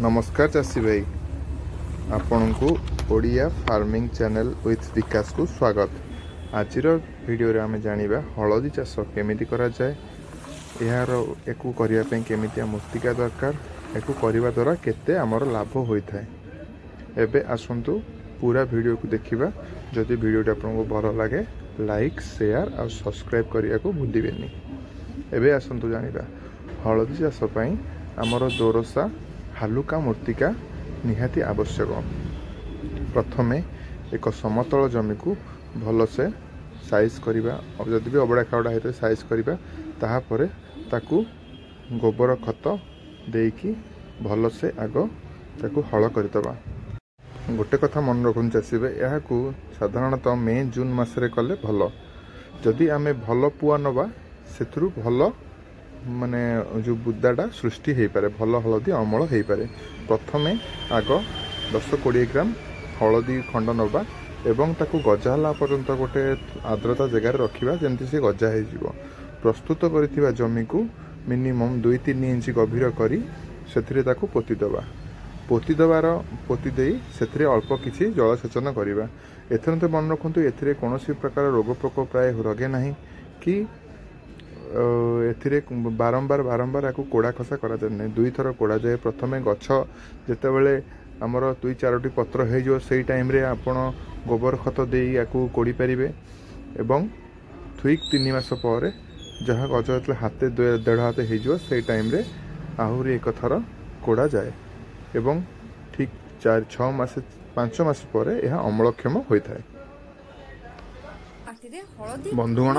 नमस्कार चाषी भाई आपण को ओडिया फार्मिंग चैनल विथ विकास को स्वागत। आज वीडियो रे आमे जानिबा हलदी चाष केमिति करा जाए, यार एकु करिया पे केमितिया मृत्तिका दरकार, एकु करिवा द्वारा केते हमर लाभ होइथाय। एबे आसंतु पूरा वीडियो को देखिबा। जदि वीडियो आपको भल लगे लाइक शेयर और सब्सक्राइब करिया को भूलिबेनी। एबे आसंतु जानिबा हलदी चाष पई हमर दोरसा हालुका मृत्तिका निहाती आवश्यक। प्रथमे एक समतल जमी को भल से साइज करिबा, और जदि भी अबड़ा खावड़ा होते साइज करिबा, ताहापरे ताकू गोबर खत देकी भल से आग ताकू हल करदबा। गोटे कथा मन रखुन चाषीबे, यह साधारणतः मे जून मासरे कले भल। जदि आमे भल पुआ नबा सेथुरु भल माने जो बुदाटा सृष्टि हो पारे, भल हलदी अमल हो पारे। प्रथमे आग 10-20 ग्राम हलदी खंड नबा एवं ताकू गजा ला पर्यंत गोटे आर्द्रता जगार रखिबा जेमति से गजा हो जिवो। प्रस्तुत करिथिबा जमी को मिनिमम 2-3 इंच गभीर करी सेथिरे ताकू पोती दबा। पोती दबार पोती देई सेथिरे अल्प किछि जलसेचन करिबा। एथन तो मन रखंतु एथिरे कोनोसी प्रकार रोग प्रकोप प्राय लगे नाही कि एथिरे बारंबार बारंबार आपको कोड़ा खसा करा जाए। 2 थर कोड़ा जाए। प्रथमे गछ जेतेबेले आमर 2-4टी पत्र हो से टाइम रे आपण गोबर खत दे आपको कोड़ी पारे एवं ठीक 3 मास पर जहाँ गज जो हाथे 1.5 हाथ हो से टाइम रे आहरी एक थर कोड़ा जाए एवं ठीक 4-6 मास 5 मास पर यह अमलक्षम होता है। बंधुगण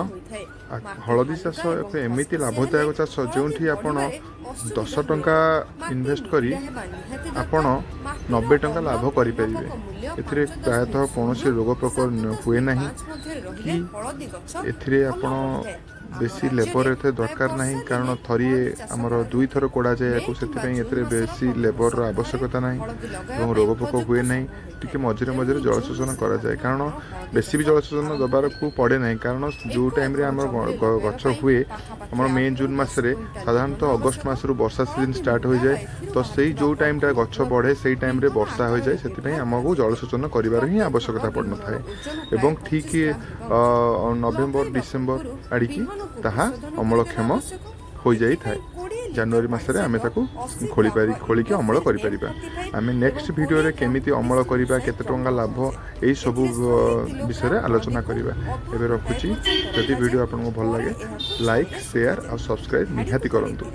हलदी चाष एमती लाभदायक चाष जो आप 10 टंका इन्वेस्ट करी आपण 90 टंका लाभ करें। ए प्रायतः कौन रोग प्रकोप हुए ना कि ए बेसी लेबर एथे दरकार नहीं, कारण थरिए आमर 2 थर कोड़ा जाए से बेसी लेबर आवश्यकता ना और रोग प्रकोप हुए ना। टी मझे मझे जलसेचन करा जाए, कारण बेसी भी जलसेचन दबार को पड़े ना, कारण जो टाइम रे आमर गछ हुए आमर मे जून मासरे साधारणतः अगस्ट मासरू वर्षा सीजन स्टार्ट हो जाए। तो सही जो टाइम टा गछ बढ़े से टाइम रे वर्षा हो जाए, से आमको जलसेचन कर ही आवश्यकता पड़ न था। एवं ठीक नवेम्बर डिसेम्बर आड़िकी ताहा अमलक्षम हो जाई थाए। जनवरी मासरे आमे ताकू खोलिकी अमल करिपरिबा। आमे नेक्स्ट वीडियो रे केमिति अमल करिबा, केते टंका लाभ, एई सबु विषय रे आलोचना करिबा। एबे रखुची। जदि वीडियो आपनको भल लागे लाइक शेयर और सब्सक्राइब निहाती करंतु।